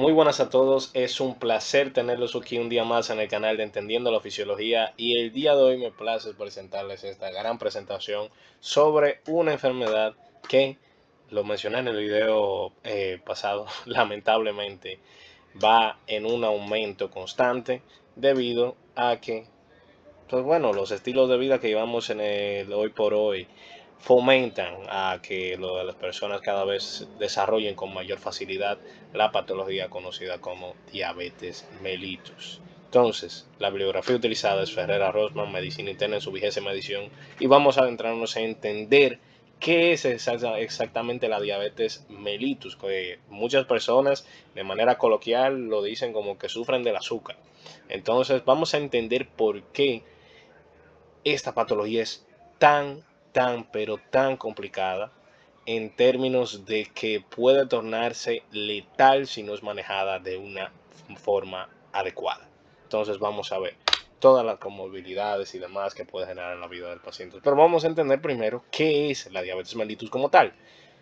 Muy buenas a todos, es un placer tenerlos aquí un día más en el canal de Entendiendo la Fisiología y el día de hoy me place presentarles esta gran presentación sobre una enfermedad que, lo mencioné en el video pasado, lamentablemente va en un aumento constante debido a que pues bueno, los estilos de vida que llevamos en el hoy por hoy fomentan a que las personas cada vez desarrollen con mayor facilidad la patología conocida como diabetes mellitus. Entonces, la bibliografía utilizada es Ferrera Rosman, Medicina Interna en su 20ª edición, y vamos a adentrarnos en entender qué es exactamente la diabetes mellitus, que muchas personas de manera coloquial lo dicen como que sufren del azúcar. Entonces, vamos a entender por qué esta patología es pero tan complicada en términos de que puede tornarse letal si no es manejada de una forma adecuada. Entonces vamos a ver todas las comorbilidades y demás que puede generar en la vida del paciente. Pero vamos a entender primero qué es la diabetes mellitus como tal.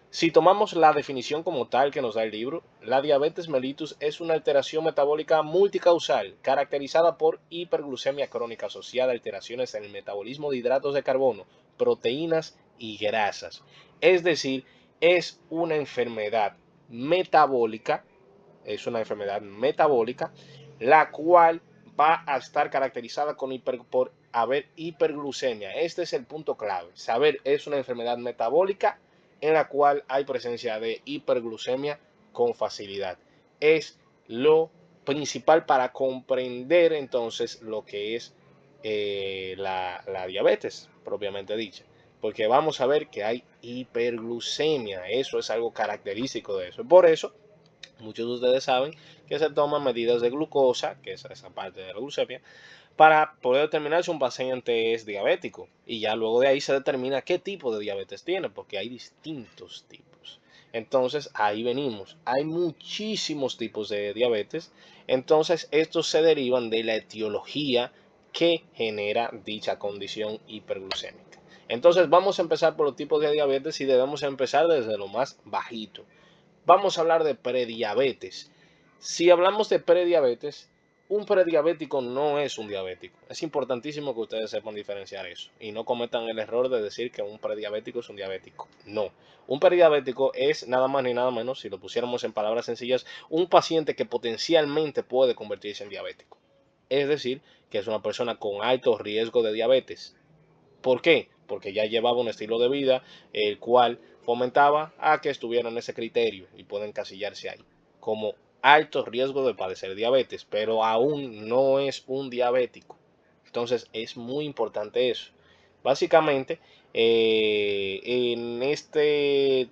Si tomamos la definición como tal que nos da el libro, la diabetes mellitus es una alteración metabólica multicausal caracterizada por hiperglucemia crónica asociada a alteraciones en el metabolismo de hidratos de carbono, proteínas y grasas. Es decir, es una enfermedad metabólica, la cual va a estar caracterizada por haber hiperglucemia. Este es el punto clave. Saber, es una enfermedad metabólica en la cual hay presencia de hiperglucemia con facilidad. Es lo principal para comprender entonces lo que es la diabetes propiamente dicha. Porque vamos a ver que hay hiperglucemia. Eso es algo característico de eso. Por eso, muchos de ustedes saben que se toman medidas de glucosa, que es esa parte de la glucemia, para poder determinar si un paciente es diabético. Y ya luego de ahí se determina qué tipo de diabetes tiene, porque hay distintos tipos. Entonces ahí venimos. Hay muchísimos tipos de diabetes. Entonces estos se derivan de la etiología que genera dicha condición hiperglucémica. Entonces vamos a empezar por los tipos de diabetes y debemos empezar desde lo más bajito. Vamos a hablar de prediabetes. Si hablamos de prediabetes, un prediabético no es un diabético. Es importantísimo que ustedes sepan diferenciar eso y no cometan el error de decir que un prediabético es un diabético. No. Un prediabético es nada más ni nada menos, si lo pusiéramos en palabras sencillas, un paciente que potencialmente puede convertirse en diabético. Es decir, que es una persona con alto riesgo de diabetes. ¿Por qué? Porque ya llevaba un estilo de vida el cual fomentaba a que estuvieran en ese criterio y pueden encasillarse ahí como alto riesgo de padecer diabetes, pero aún no es un diabético. Entonces es muy importante eso. Básicamente, en este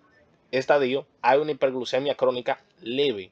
estadio hay una hiperglucemia crónica leve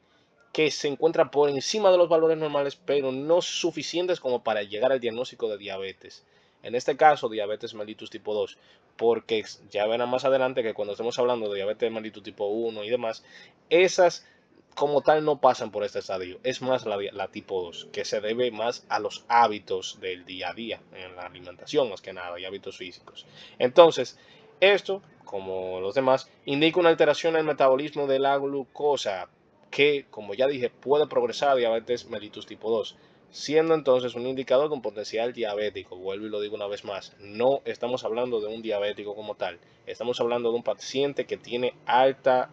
que se encuentra por encima de los valores normales, pero no suficientes como para llegar al diagnóstico de diabetes. En este caso, diabetes mellitus tipo 2, porque ya verán más adelante que cuando estemos hablando de diabetes mellitus tipo 1 y demás, esas como tal no pasan por este estadio. Es más la tipo 2, que se debe más a los hábitos del día a día, en la alimentación más que nada, y hábitos físicos. Entonces, esto, como los demás, indica una alteración en el metabolismo de la glucosa, que, como ya dije, puede progresar a diabetes mellitus tipo 2, siendo entonces un indicador de un potencial diabético. Vuelvo y lo digo una vez más, no estamos hablando de un diabético como tal, estamos hablando de un paciente que tiene altas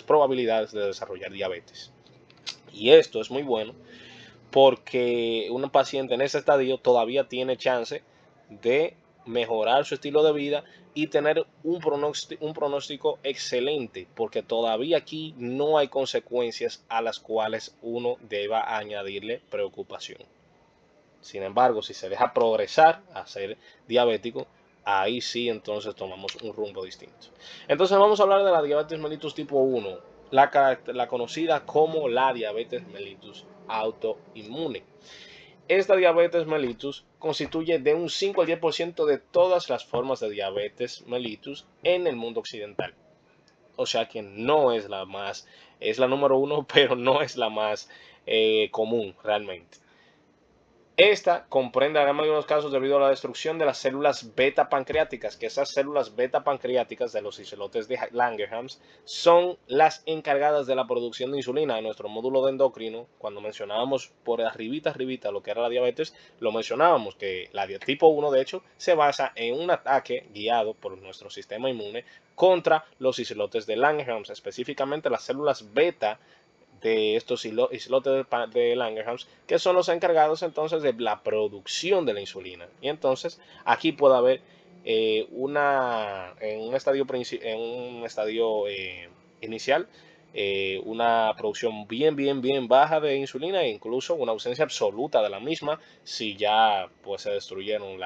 probabilidades de desarrollar diabetes. Y esto es muy bueno porque un paciente en ese estadio todavía tiene chance de mejorar su estilo de vida y tener un pronóstico excelente, porque todavía aquí no hay consecuencias a las cuales uno deba añadirle preocupación. Sin embargo, si se deja progresar a ser diabético, ahí sí entonces tomamos un rumbo distinto. Entonces vamos a hablar de la diabetes mellitus tipo 1, la conocida como la diabetes mellitus autoinmune. Esta diabetes mellitus constituye de un 5 al 10% de todas las formas de diabetes mellitus en el mundo occidental. O sea que no es la más, es la número 1, pero no es la más común realmente. Esta comprende en la mayoría de los casos debido a la destrucción de las células beta pancreáticas, que esas células beta pancreáticas de los islotes de Langerhans son las encargadas de la producción de insulina. En nuestro módulo de endocrino, cuando mencionábamos por arribita lo que era la diabetes, lo mencionábamos que la tipo 1 de hecho se basa en un ataque guiado por nuestro sistema inmune contra los islotes de Langerhans, específicamente las células beta de estos islotes de Langerhans, que son los encargados entonces de la producción de la insulina. Y entonces aquí puede haber en un estadio inicial, una producción bien baja de insulina e incluso una ausencia absoluta de la misma si ya pues se destruyeron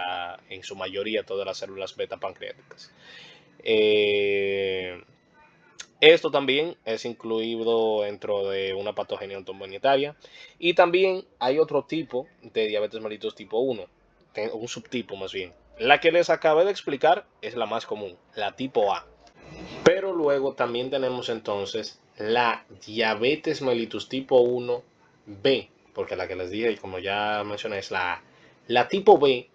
en su mayoría todas las células beta pancreáticas. Esto también es incluido dentro de una patogenia autoinmunitaria. Y también hay otro tipo de diabetes mellitus tipo 1, un subtipo más bien. La que les acabé de explicar es la más común, la tipo A. Pero luego también tenemos entonces la diabetes mellitus tipo 1B, porque la que les dije, como ya mencioné, es la tipo B.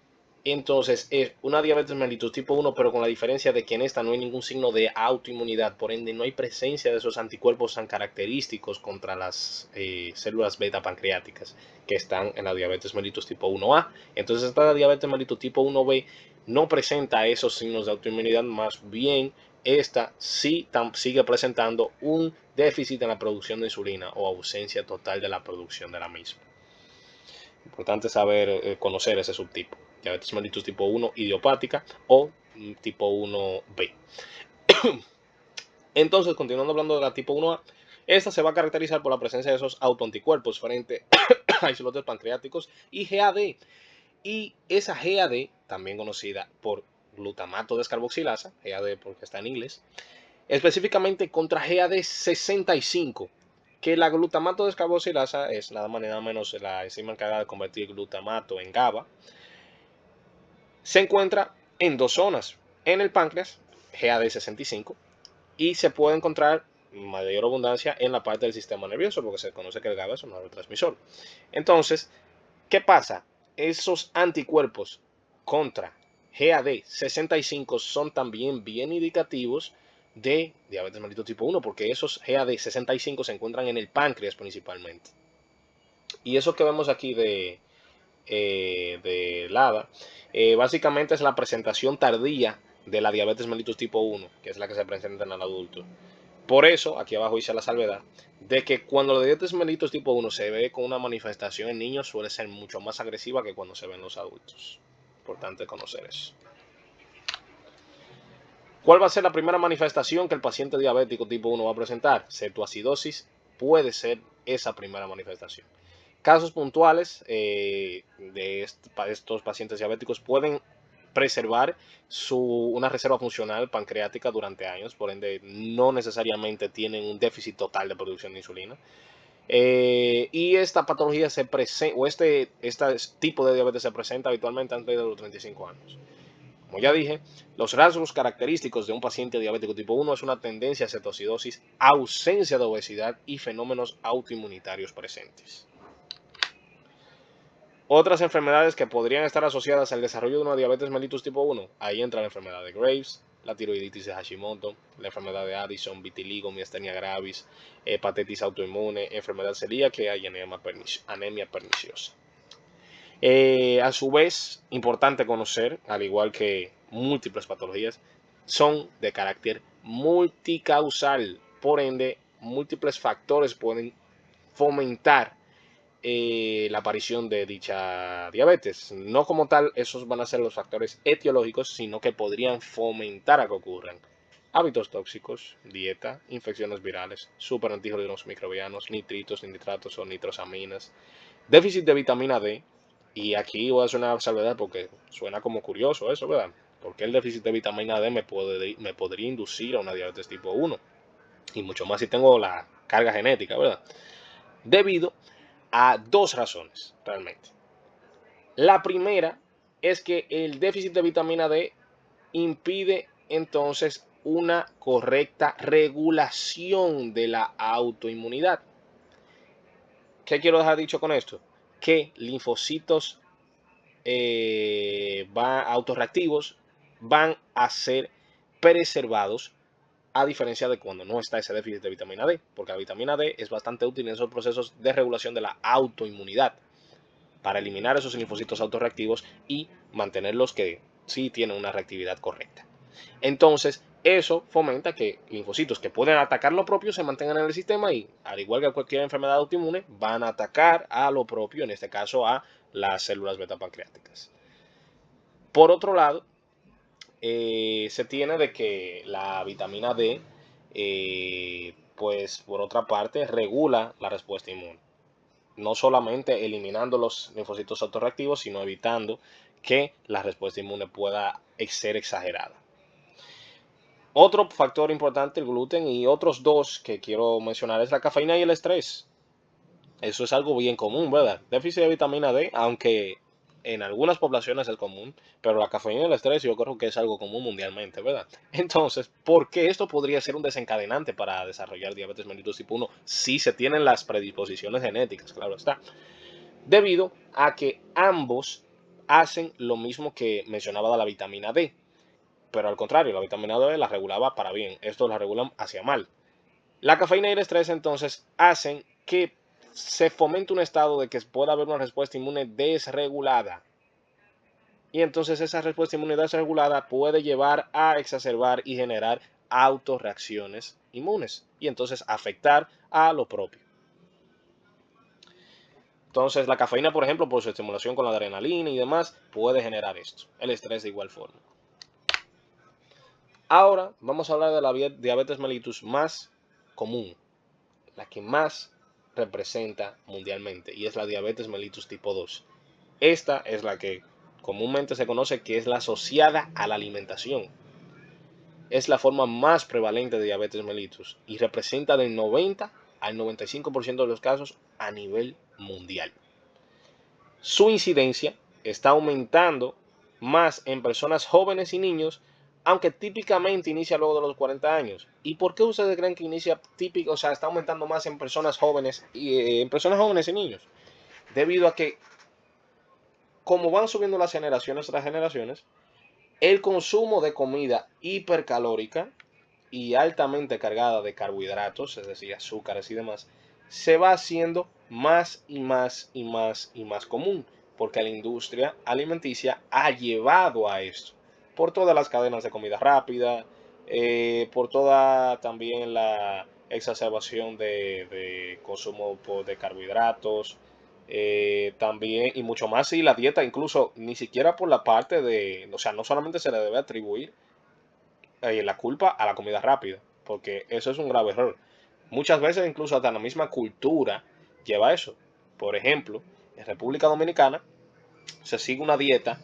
Entonces es una diabetes mellitus tipo 1, pero con la diferencia de que en esta no hay ningún signo de autoinmunidad, por ende no hay presencia de esos anticuerpos tan característicos contra las células beta pancreáticas que están en la diabetes mellitus tipo 1A. Entonces esta diabetes mellitus tipo 1B no presenta esos signos de autoinmunidad, más bien esta sí sigue presentando un déficit en la producción de insulina o ausencia total de la producción de la misma. Importante saber, conocer ese subtipo. Diabetes mellitus tipo 1 idiopática o tipo 1B. Entonces, continuando hablando de la tipo 1A, esta se va a caracterizar por la presencia de esos autoanticuerpos frente a islotes pancreáticos y GAD. Y esa GAD, también conocida por glutamato descarboxilasa, GAD porque está en inglés, específicamente contra GAD65, que la glutamato descarboxilasa es nada más ni nada menos la enzima encargada de convertir glutamato en GABA. Se encuentra en dos zonas, en el páncreas, GAD65, y se puede encontrar mayor abundancia en la parte del sistema nervioso, porque se conoce que el GABA es un neurotransmisor. Entonces, ¿qué pasa? Esos anticuerpos contra GAD65 son también bien indicativos de diabetes mellitus tipo 1, porque esos GAD65 se encuentran en el páncreas principalmente. Y eso que vemos aquí de LADA, básicamente es la presentación tardía de la diabetes mellitus tipo 1, que es la que se presenta en el adulto. Por eso, aquí abajo hice la salvedad de que cuando la diabetes mellitus tipo 1 se ve con una manifestación en niños, suele ser mucho más agresiva que cuando se ve en los adultos. Importante conocer eso. ¿Cuál va a ser la primera manifestación que el paciente diabético tipo 1 va a presentar? Cetoacidosis puede ser esa primera manifestación. Casos puntuales de estos pacientes diabéticos pueden preservar una reserva funcional pancreática durante años, por ende no necesariamente tienen un déficit total de producción de insulina. Y esta patología este tipo de diabetes se presenta habitualmente antes de los 35 años. Como ya dije, los rasgos característicos de un paciente diabético tipo 1 es una tendencia a cetoacidosis, ausencia de obesidad y fenómenos autoinmunitarios presentes. Otras enfermedades que podrían estar asociadas al desarrollo de una diabetes mellitus tipo 1, ahí entra la enfermedad de Graves, la tiroiditis de Hashimoto, la enfermedad de Addison, vitiligo, miastenia gravis, hepatitis autoinmune, enfermedad celíaca y anemia perniciosa. A su vez, importante conocer, al igual que múltiples patologías, son de carácter multicausal, por ende, múltiples factores pueden fomentar la aparición de dicha diabetes. No como tal, esos van a ser los factores etiológicos, sino que podrían fomentar a que ocurran hábitos tóxicos, dieta, infecciones virales, superantígenos microbianos, nitritos, nitratos o nitrosaminas, déficit de vitamina D. Y aquí voy a hacer una salvedad porque suena como curioso eso, ¿verdad? Porque el déficit de vitamina D me podría inducir a una diabetes tipo 1. Y mucho más si tengo la carga genética, ¿verdad? Debido a dos razones, realmente. La primera es que el déficit de vitamina D impide entonces una correcta regulación de la autoinmunidad. ¿Qué quiero dejar dicho con esto? Que linfocitos autorreactivos van a ser preservados, a diferencia de cuando no está ese déficit de vitamina D, porque la vitamina D es bastante útil en esos procesos de regulación de la autoinmunidad, para eliminar esos linfocitos autorreactivos y mantenerlos que sí tienen una reactividad correcta. Entonces, eso fomenta que linfocitos que pueden atacar lo propio se mantengan en el sistema y, al igual que cualquier enfermedad autoinmune, van a atacar a lo propio, en este caso a las células beta-pancreáticas. Por otro lado, se tiene de que la vitamina D, pues por otra parte, regula la respuesta inmune. No solamente eliminando los linfocitos autorreactivos, sino evitando que la respuesta inmune pueda ser exagerada. Otro factor importante, el gluten, y otros dos que quiero mencionar es la cafeína y el estrés. Eso es algo bien común, ¿verdad? Déficit de vitamina D, aunque en algunas poblaciones es común, pero la cafeína y el estrés yo creo que es algo común mundialmente, ¿verdad? Entonces, ¿por qué esto podría ser un desencadenante para desarrollar diabetes mellitus tipo 1 si se tienen las predisposiciones genéticas? Claro está. Debido a que ambos hacen lo mismo que mencionaba de la vitamina D, pero al contrario, la vitamina D la regulaba para bien, estos la regulan hacia mal. La cafeína y el estrés entonces hacen que se fomente un estado de que pueda haber una respuesta inmune desregulada. Y entonces esa respuesta inmune desregulada puede llevar a exacerbar y generar autorreacciones inmunes y entonces afectar a lo propio. Entonces la cafeína, por ejemplo, por su estimulación con la adrenalina y demás, puede generar esto. El estrés de igual forma. Ahora vamos a hablar de la diabetes mellitus más común, la que más representa mundialmente, y es la diabetes mellitus tipo 2. Esta es la que comúnmente se conoce que es la asociada a la alimentación. Es la forma más prevalente de diabetes mellitus y representa del 90 al 95% de los casos a nivel mundial. Su incidencia está aumentando más en personas jóvenes y niños, aunque típicamente inicia luego de los 40 años. ¿Y por qué ustedes creen que inicia típico, o sea, está aumentando más en personas jóvenes y niños? Debido a que como van subiendo las generaciones tras generaciones, el consumo de comida hipercalórica y altamente cargada de carbohidratos, es decir, azúcares y demás, se va haciendo más y más y más y más común, porque la industria alimenticia ha llevado a esto, por todas las cadenas de comida rápida, por toda también la exacerbación de consumo de carbohidratos, también y mucho más si la dieta, incluso ni siquiera por la parte de, o sea, no solamente se le debe atribuir la culpa a la comida rápida, porque eso es un grave error. Muchas veces incluso hasta la misma cultura lleva eso. Por ejemplo, en República Dominicana se sigue una dieta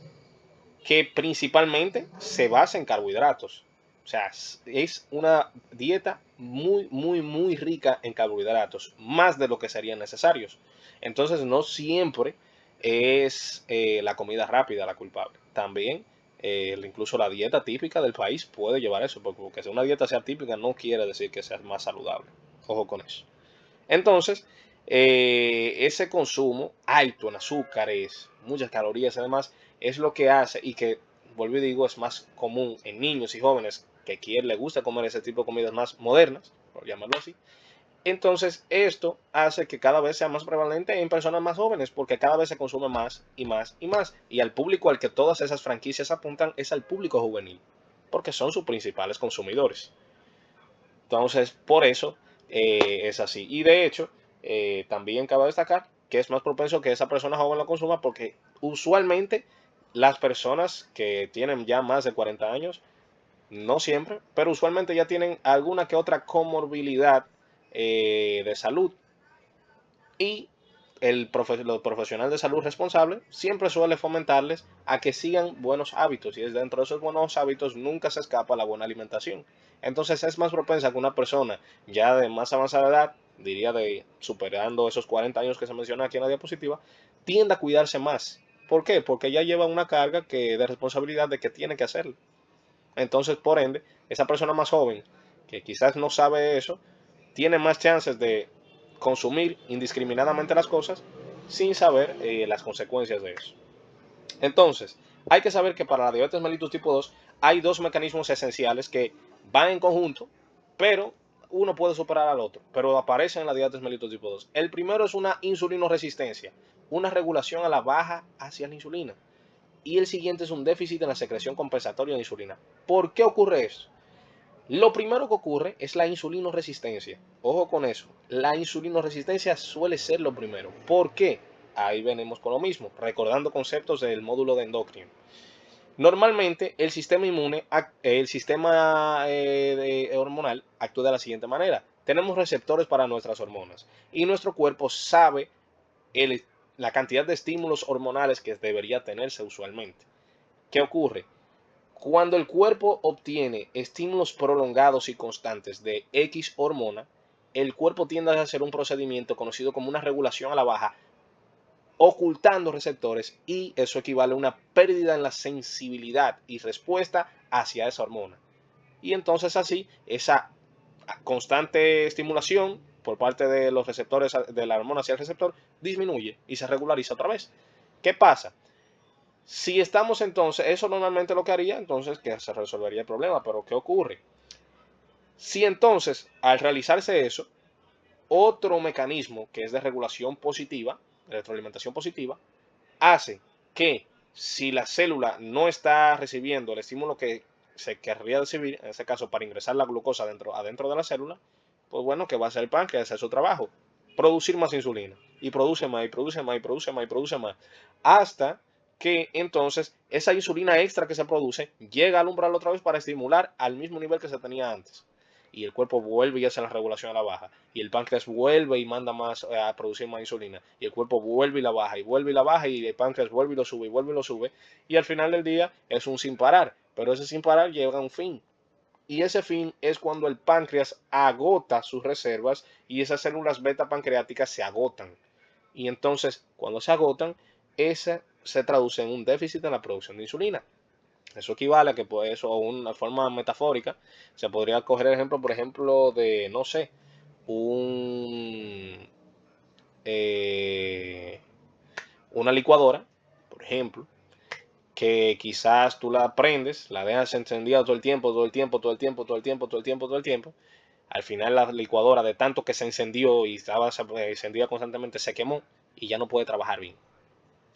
que principalmente se basa en carbohidratos. O sea, es una dieta muy, muy, muy rica en carbohidratos, más de lo que serían necesarios. Entonces, no siempre es la comida rápida la culpable. También, incluso la dieta típica del país puede llevar eso, porque una dieta sea típica no quiere decir que sea más saludable. Ojo con eso. Entonces, ese consumo alto en azúcares, muchas calorías además, es lo que hace y que, vuelvo y digo, es más común en niños y jóvenes que quien le gusta comer ese tipo de comidas más modernas, por llamarlo así. Entonces, esto hace que cada vez sea más prevalente en personas más jóvenes, porque cada vez se consume más y más y más. Y al público al que todas esas franquicias apuntan es al público juvenil, porque son sus principales consumidores. Entonces, por eso es así. Y de hecho, también cabe destacar que es más propenso que esa persona joven lo consuma porque usualmente las personas que tienen ya más de 40 años, no siempre, pero usualmente ya tienen alguna que otra comorbilidad de salud. Y el profesional de salud responsable siempre suele fomentarles a que sigan buenos hábitos y dentro de esos buenos hábitos nunca se escapa la buena alimentación. Entonces es más propensa que una persona ya de más avanzada edad, diría de superando esos 40 años que se menciona aquí en la diapositiva, tienda a cuidarse más. ¿Por qué? Porque ya lleva una carga de responsabilidad de que tiene que hacerlo. Entonces, por ende, esa persona más joven que quizás no sabe eso, tiene más chances de consumir indiscriminadamente las cosas sin saber las consecuencias de eso. Entonces, hay que saber que para la diabetes mellitus tipo 2 hay dos mecanismos esenciales que van en conjunto, pero uno puede superar al otro, pero aparecen en la diabetes mellitus tipo 2. El primero es una insulinoresistencia, una regulación a la baja hacia la insulina. Y el siguiente es un déficit en la secreción compensatoria de insulina. ¿Por qué ocurre eso? Lo primero que ocurre es la insulinoresistencia. Ojo con eso. La insulinoresistencia suele ser lo primero. ¿Por qué? Ahí venimos con lo mismo, recordando conceptos del módulo de endocrino. Normalmente el sistema inmune, el sistema hormonal actúa de la siguiente manera. Tenemos receptores para nuestras hormonas y nuestro cuerpo sabe el, la cantidad de estímulos hormonales que debería tenerse usualmente. ¿Qué ocurre? Cuando el cuerpo obtiene estímulos prolongados y constantes de X hormona, el cuerpo tiende a hacer un procedimiento conocido como una regulación a la baja, ocultando receptores, y eso equivale a una pérdida en la sensibilidad y respuesta hacia esa hormona. Y entonces así, esa constante estimulación por parte de los receptores de la hormona hacia el receptor disminuye y se regulariza otra vez. ¿Qué pasa? Si estamos entonces, eso normalmente lo que haría, entonces que se resolvería el problema, pero ¿qué ocurre? Si entonces, al realizarse eso, otro mecanismo que es de regulación positiva, de retroalimentación positiva, hace que si la célula no está recibiendo el estímulo que se querría recibir, en este caso para ingresar la glucosa adentro de la célula, pues bueno, ¿qué va a hacer el páncreas? Hacer su trabajo, producir más insulina, y produce más, y produce más, y produce más, y produce más, hasta que entonces esa insulina extra que se produce llega al umbral otra vez para estimular al mismo nivel que se tenía antes. Y el cuerpo vuelve y hace la regulación a la baja. Y el páncreas vuelve y manda más a producir más insulina. Y el cuerpo vuelve y la baja, y vuelve y la baja, y el páncreas vuelve y lo sube, y vuelve y lo sube. Y al final del día es un sin parar. Pero ese sin parar llega a un fin. Y ese fin es cuando el páncreas agota sus reservas y esas células beta pancreáticas se agotan. Y entonces, cuando se agotan, ese se traduce en un déficit en la producción de insulina. Eso equivale a que, pues, o una forma metafórica, se podría coger el ejemplo, por ejemplo, de, no sé, un, eh, una licuadora, por ejemplo, que quizás tú la prendes, la dejas encendida todo el tiempo, todo el tiempo, todo el tiempo, todo el tiempo, todo el tiempo, todo el tiempo. Al final la licuadora, de tanto que se encendió y estaba encendida constantemente, se quemó y ya no puede trabajar bien.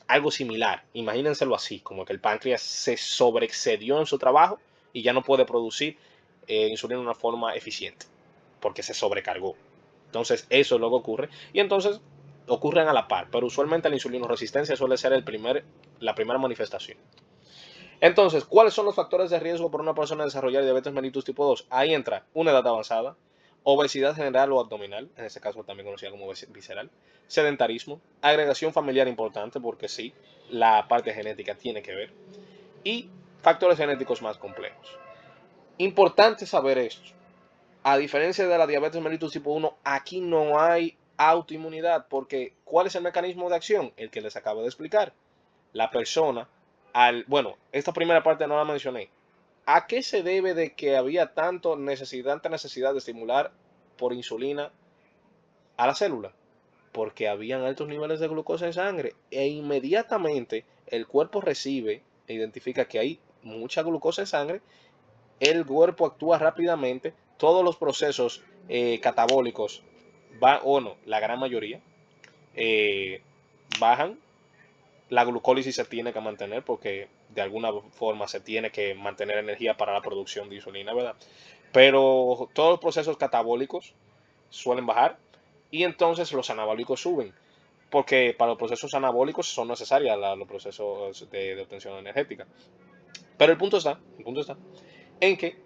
Algo similar, imagínenselo así, como que el páncreas se sobreexcedió en su trabajo y ya no puede producir insulina de una forma eficiente, porque se sobrecargó. Entonces eso es lo que ocurre, y entonces ocurren a la par, pero usualmente la insulinoresistencia suele ser la primera manifestación. Entonces, ¿cuáles son los factores de riesgo para una persona desarrollar diabetes mellitus tipo 2? Ahí entra una edad avanzada, obesidad general o abdominal, en este caso también conocida como visceral, sedentarismo, agregación familiar importante, porque sí, la parte genética tiene que ver, y factores genéticos más complejos. Importante saber esto. A diferencia de la diabetes mellitus tipo 1, aquí no hay autoinmunidad, porque ¿cuál es el mecanismo de acción? El que les acabo de explicar. La persona, bueno, esta primera parte no la mencioné. ¿A qué se debe de que había tanta necesidad de estimular por insulina a la célula? Porque habían altos niveles de glucosa en sangre e inmediatamente el cuerpo recibe e identifica que hay mucha glucosa en sangre, el cuerpo actúa rápidamente, todos los procesos catabólicos o no, la gran mayoría eh, bajan, la glucólisis se tiene que mantener porque de alguna forma se tiene que mantener energía para la producción de insulina, ¿verdad? Pero todos los procesos catabólicos suelen bajar y entonces los anabólicos suben, porque para los procesos anabólicos son necesarios los procesos de obtención energética. Pero el punto está en que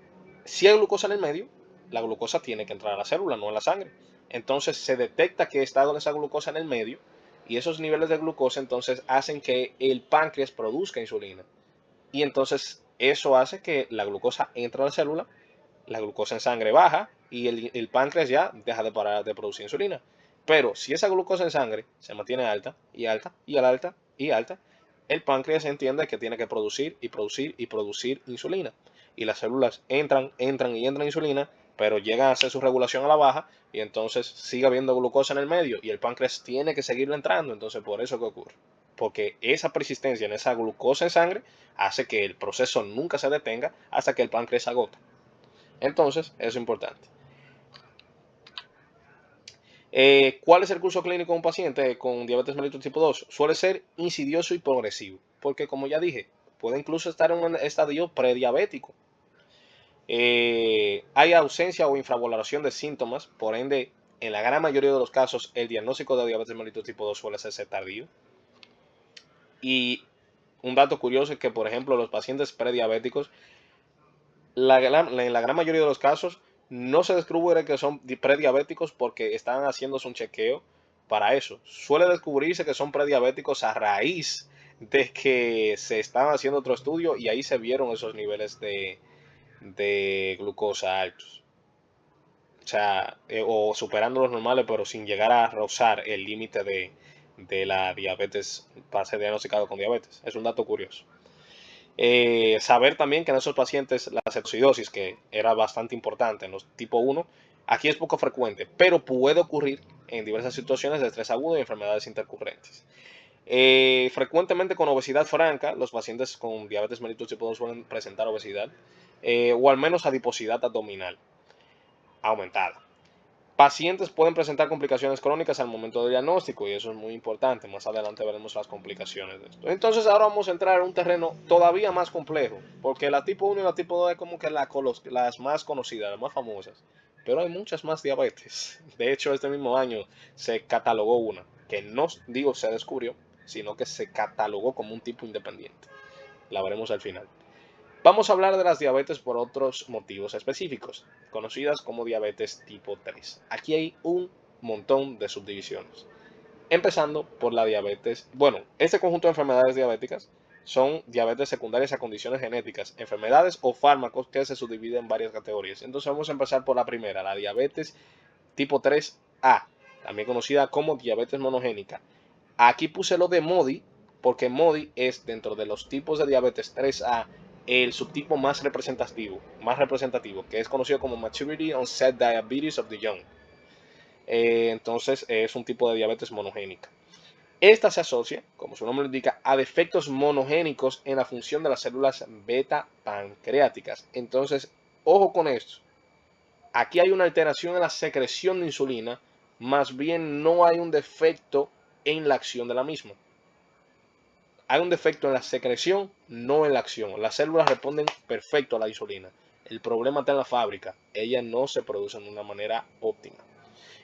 si hay glucosa en el medio, la glucosa tiene que entrar a la célula, no a la sangre. Entonces se detecta que está esa glucosa en el medio y esos niveles de glucosa entonces hacen que el páncreas produzca insulina. Y entonces eso hace que la glucosa entre a la célula, la glucosa en sangre baja y el páncreas ya deja de parar de producir insulina. Pero si esa glucosa en sangre se mantiene alta y alta y alta y alta, el páncreas entiende que tiene que producir y producir y producir insulina. Y las células entran y entran insulina, pero llegan a hacer su regulación a la baja y entonces sigue habiendo glucosa en el medio y el páncreas tiene que seguirle entrando. Entonces por eso que ocurre. porque esa persistencia en esa glucosa en sangre hace que el proceso nunca se detenga hasta que el páncreas agota. Entonces, eso es importante. ¿Cuál es el curso clínico de un paciente con diabetes mellitus tipo 2? Suele ser insidioso y progresivo, porque como ya dije, puede incluso estar en un estadio prediabético. Hay ausencia o infravaloración de síntomas, por ende, en la gran mayoría de los casos, el diagnóstico de diabetes mellitus tipo 2 suele ser tardío. Y un dato curioso es que, por ejemplo, los pacientes prediabéticos, en la gran mayoría de los casos, no se descubre que son prediabéticos porque están haciéndose un chequeo para eso. Suele descubrirse que son prediabéticos a raíz de que se están haciendo otro estudio y ahí se vieron esos niveles de glucosa altos. O sea, o superando los normales, pero sin llegar a rozar el límite de la diabetes para ser diagnosticado con diabetes. Es un dato curioso. Saber también que en esos pacientes la cetoacidosis, que era bastante importante en los tipo 1, aquí es poco frecuente, pero puede ocurrir en diversas situaciones de estrés agudo y enfermedades intercurrentes. Frecuentemente con obesidad franca, los pacientes con diabetes mellitus tipo 2 suelen presentar obesidad o al menos adiposidad abdominal aumentada. Pacientes pueden presentar complicaciones crónicas al momento del diagnóstico y eso es muy importante. Más adelante veremos las complicaciones de esto. Entonces ahora vamos a entrar en un terreno todavía más complejo, porque la tipo 1 y la tipo 2 es como que las más conocidas, las más famosas. Pero hay muchas más diabetes. De hecho, este mismo año se catalogó una, que no digo se descubrió, sino que se catalogó como un tipo independiente. La veremos al final. Vamos a hablar de las diabetes por otros motivos específicos, conocidas como diabetes tipo 3. Aquí hay un montón de subdivisiones. Empezando por la diabetes. Bueno, este conjunto de enfermedades diabéticas son diabetes secundarias a condiciones genéticas, enfermedades o fármacos que se subdividen en varias categorías. Entonces vamos a empezar por la primera, la diabetes tipo 3A, también conocida como diabetes monogénica. Aquí puse lo de MODI porque MODI es dentro de los tipos de diabetes 3A el subtipo más representativo, que es conocido como Maturity Onset Diabetes of the Young. Entonces es un tipo de diabetes monogénica. Esta se asocia, como su nombre indica, a defectos monogénicos en la función de las células beta pancreáticas. Entonces, ojo con esto. Aquí hay una alteración en la secreción de insulina, más bien no hay un defecto en la acción de la misma. Hay un defecto en la secreción, no en la acción. Las células responden perfecto a la insulina. El problema está en la fábrica. Ellas no se producen de una manera óptima.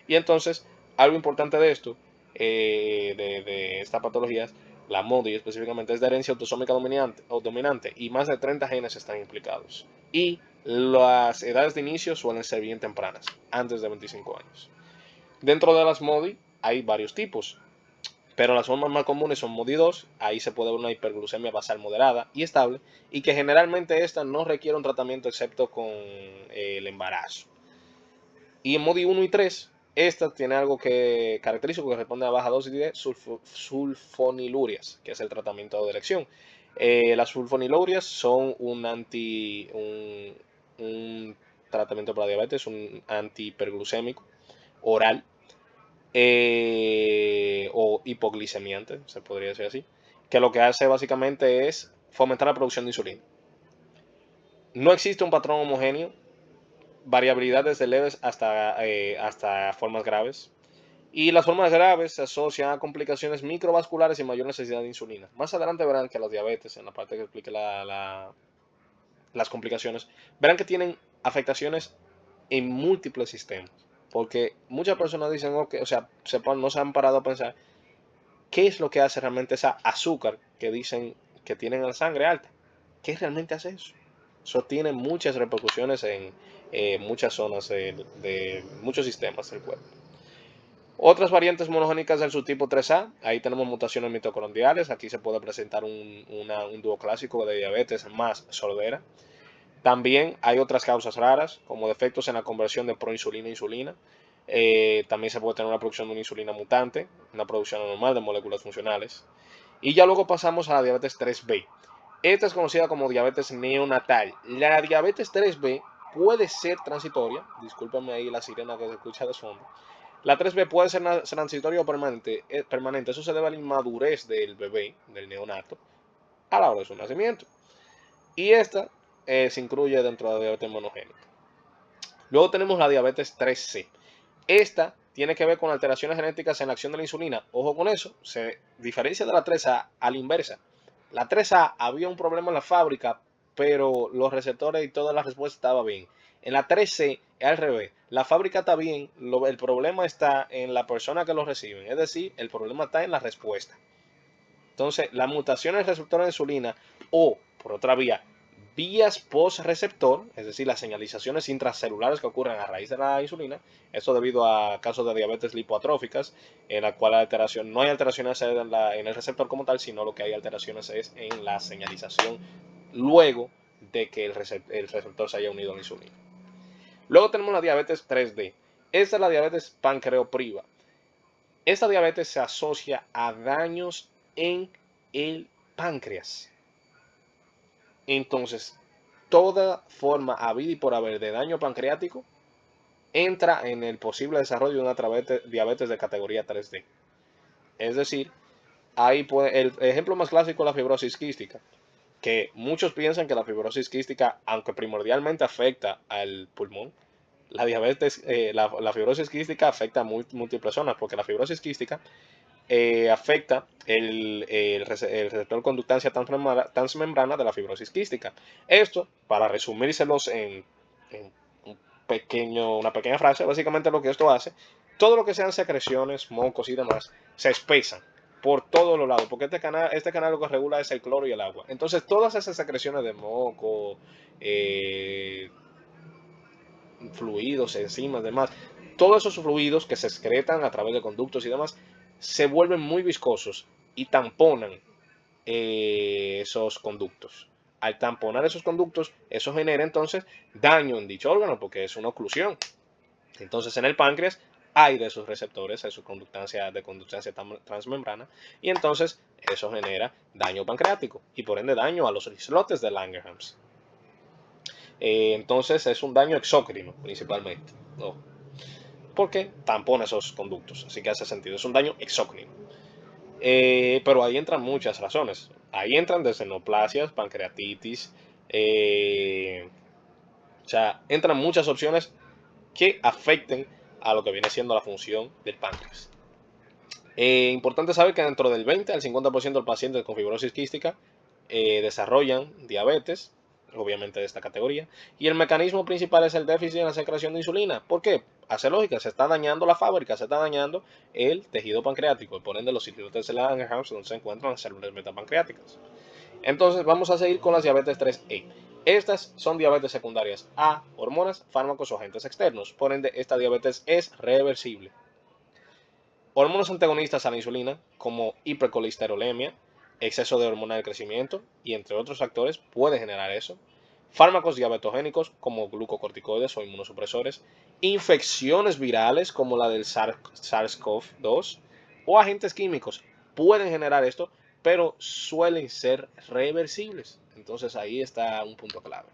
Y entonces, algo importante de esto, de estas patologías, la MODI específicamente, es de herencia autosómica dominante y más de 30 genes están implicados. Y las edades de inicio suelen ser bien tempranas, antes de 25 años. Dentro de las MODI hay varios tipos. Pero las formas más comunes son MODI 2, ahí se puede ver una hiperglucemia basal moderada y estable, y que generalmente esta no requiere un tratamiento excepto con el embarazo. Y en MODI 1 y 3, esta tiene algo que característico que responde a baja dosis de sulfonilurias, que es el tratamiento de elección. Las sulfonilurias son un tratamiento para diabetes, un antihiperglucémico oral o hipoglicemiante, se podría decir así, que lo que hace básicamente es fomentar la producción de insulina. No existe un patrón homogéneo, variabilidad desde leves hasta formas graves. Y las formas graves se asocian a complicaciones microvasculares y mayor necesidad de insulina. Más adelante verán que la diabetes, en la parte que explique las complicaciones, verán que tienen afectaciones en múltiples sistemas. Porque muchas personas dicen, okay, o sea, no se han parado a pensar qué es lo que hace realmente esa azúcar que dicen que tienen en la sangre alta. ¿Qué realmente hace eso? Eso tiene muchas repercusiones en muchas zonas de muchos sistemas del cuerpo. Otras variantes monogénicas del subtipo 3A, ahí tenemos mutaciones mitocondriales, aquí se puede presentar un dúo clásico de diabetes más sordera. También hay otras causas raras, como defectos en la conversión de proinsulina a insulina. También se puede tener una producción de una insulina mutante, una producción anormal de moléculas funcionales. Y ya luego pasamos a la diabetes 3B. Esta es conocida como diabetes neonatal. La diabetes 3B puede ser transitoria, discúlpenme ahí la sirena que se escucha de fondo, La 3B puede ser transitoria o permanente. Eso se debe a la inmadurez del bebé, del neonato, a la hora de su nacimiento. Y esta se incluye dentro de la diabetes monogénica. Luego tenemos la diabetes 3C. Esta tiene que ver con alteraciones genéticas en la acción de la insulina. Ojo con eso, se diferencia de la 3A a la inversa. La 3A había un problema en la fábrica, pero los receptores y toda la respuesta estaba bien. En la 3C es al revés. La fábrica está bien, el problema está en la persona que lo recibe. Es decir, el problema está en la respuesta. Entonces, la mutación en el receptor de insulina o, por otra vía, vías post-receptor, es decir, las señalizaciones intracelulares que ocurren a raíz de la insulina, esto debido a casos de diabetes lipoatróficas, en la cual no hay alteraciones en el receptor como tal, sino lo que hay alteraciones es en la señalización luego de que el receptor se haya unido a la insulina. Luego tenemos la diabetes 3D. Esta es la diabetes pancreopriva. Esta diabetes se asocia a daños en el páncreas. Entonces, toda forma habida y por haber de daño pancreático entra en el posible desarrollo de una diabetes de categoría 3D. Es decir, el ejemplo más clásico es la fibrosis quística, que muchos piensan que la fibrosis quística, aunque primordialmente afecta al pulmón, la fibrosis quística afecta a múltiples zonas, porque la fibrosis quística afecta el receptor conductancia transmembrana de la fibrosis quística. Esto, para resumírselos en una pequeña frase, básicamente lo que esto hace, todo lo que sean secreciones, mocos y demás, se espesan por todos los lados, porque este canal lo que regula es el cloro y el agua. Entonces, todas esas secreciones de moco, fluidos, enzimas, demás, todos esos fluidos que se excretan a través de conductos y demás, se vuelven muy viscosos y tamponan esos conductos. Al tamponar esos conductos, eso genera entonces daño en dicho órgano porque es una oclusión. Entonces en el páncreas hay de esos receptores, de conductancia transmembrana, y entonces eso genera daño pancreático y por ende daño a los islotes de Langerhans. Entonces es un daño exócrino principalmente, ¿no? Porque tampona esos conductos, así que hace sentido, es un daño exócrino. Pero ahí entran muchas razones. Ahí entran desde neoplasias, pancreatitis, o sea, entran muchas opciones que afecten a lo que viene siendo la función del páncreas. Importante saber que dentro del 20 al 50% de los pacientes con fibrosis quística desarrollan diabetes, obviamente de esta categoría, y el mecanismo principal es el déficit en la secreción de insulina. ¿Por qué? Hace lógica, se está dañando la fábrica, se está dañando el tejido pancreático, y por ende los islotes de Langerhans donde se encuentran las células metapancreáticas. Entonces vamos a seguir con las diabetes 3E. Estas son diabetes secundarias a hormonas, fármacos o agentes externos. Por ende, esta diabetes es reversible. Hormonas antagonistas a la insulina, como hipercolesterolemia, exceso de hormona de crecimiento y entre otros factores puede generar eso. Fármacos diabetogénicos como glucocorticoides o inmunosupresores, infecciones virales como la del SARS-CoV-2 o agentes químicos pueden generar esto, pero suelen ser reversibles. Entonces ahí está un punto clave.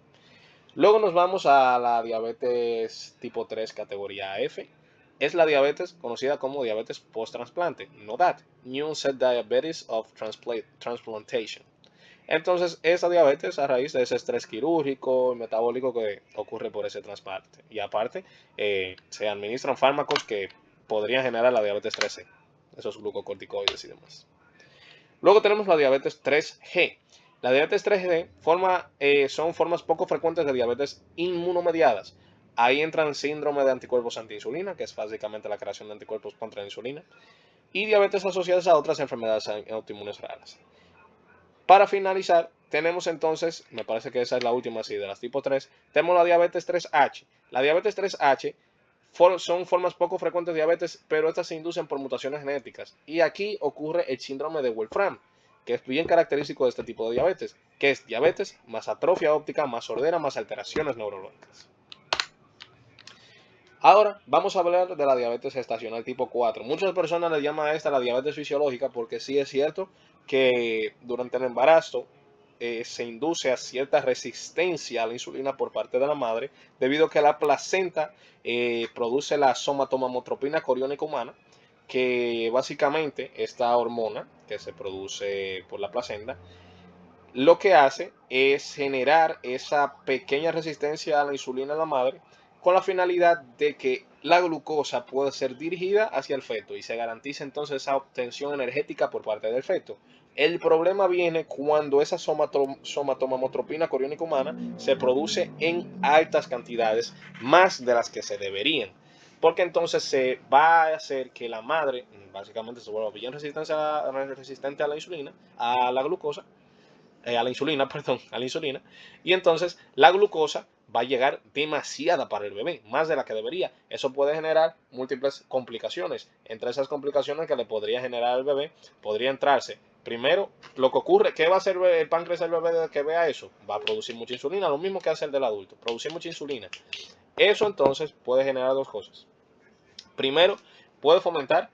Luego nos vamos a la diabetes tipo 3 categoría F. Es la diabetes conocida como diabetes post-trasplante, NODAT, New Onset Diabetes of Transplantation. Entonces, esa diabetes a raíz de ese estrés quirúrgico y metabólico que ocurre por ese trasplante. Y aparte, se administran fármacos que podrían generar la diabetes 3C, esos glucocorticoides y demás. Luego tenemos la diabetes 3G. La diabetes 3G son formas poco frecuentes de diabetes inmunomediadas. Ahí entran síndrome de anticuerpos antiinsulina, que es básicamente la creación de anticuerpos contra la insulina, y diabetes asociadas a otras enfermedades autoinmunes raras. Para finalizar, tenemos entonces, me parece que esa es la última, sí, de las tipo 3, tenemos la diabetes 3H. La diabetes 3H son formas poco frecuentes de diabetes, pero estas se inducen por mutaciones genéticas. Y aquí ocurre el síndrome de Wolfram, que es bien característico de este tipo de diabetes, que es diabetes más atrofia óptica, más sordera, más alteraciones neurológicas. Ahora vamos a hablar de la diabetes gestacional tipo 4. Muchas personas le llaman a esta la diabetes fisiológica porque sí es cierto que durante el embarazo se induce a cierta resistencia a la insulina por parte de la madre, debido a que la placenta produce la somatomamotropina coriónica humana, que básicamente esta hormona que se produce por la placenta, lo que hace es generar esa pequeña resistencia a la insulina en la madre, con la finalidad de que la glucosa pueda ser dirigida hacia el feto y se garantiza entonces esa obtención energética por parte del feto. El problema viene cuando esa somatomamotropina coriónica humana se produce en altas cantidades, más de las que se deberían, porque entonces se va a hacer que la madre básicamente se vuelva bien resistente a la insulina, a la glucosa, a la insulina, perdón, a la insulina, y entonces la glucosa va a llegar demasiada para el bebé, más de la que debería. Eso puede generar múltiples complicaciones. Entre esas complicaciones que le podría generar al bebé, podría entrarse, primero, lo que ocurre, ¿qué va a hacer el páncreas del bebé de que vea eso? Va a producir mucha insulina, lo mismo que hace el del adulto, producir mucha insulina. Eso entonces puede generar dos cosas. Primero, puede fomentar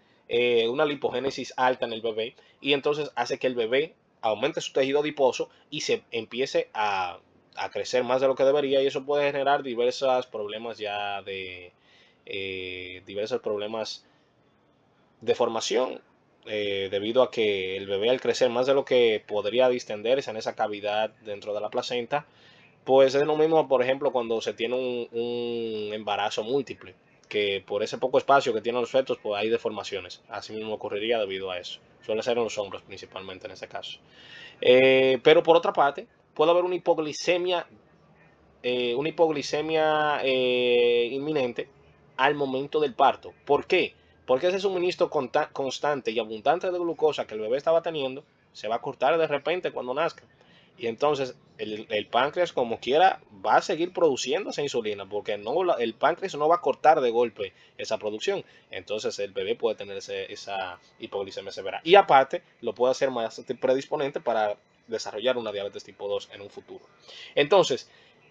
una lipogénesis alta en el bebé, y entonces hace que el bebé aumente su tejido adiposo y se empiece a crecer más de lo que debería, y eso puede generar diversos problemas ya de diversos problemas de formación, debido a que el bebé, al crecer más de lo que podría distenderse en esa cavidad dentro de la placenta, pues es lo mismo, por ejemplo, cuando se tiene un embarazo múltiple, que por ese poco espacio que tienen los fetos, pues hay deformaciones. Así mismo ocurriría debido a eso. Suele ser en los hombros principalmente en ese caso. Pero por otra parte, puede haber una hipoglicemia inminente al momento del parto. ¿Por qué? Porque ese suministro constante y abundante de glucosa que el bebé estaba teniendo se va a cortar de repente cuando nazca. Y entonces el páncreas, como quiera, va a seguir produciendo esa insulina, porque el páncreas no va a cortar de golpe esa producción. Entonces el bebé puede tener esa hipoglicemia severa. Y aparte, lo puede hacer más predisponente para desarrollar una diabetes tipo 2 en un futuro. Entonces,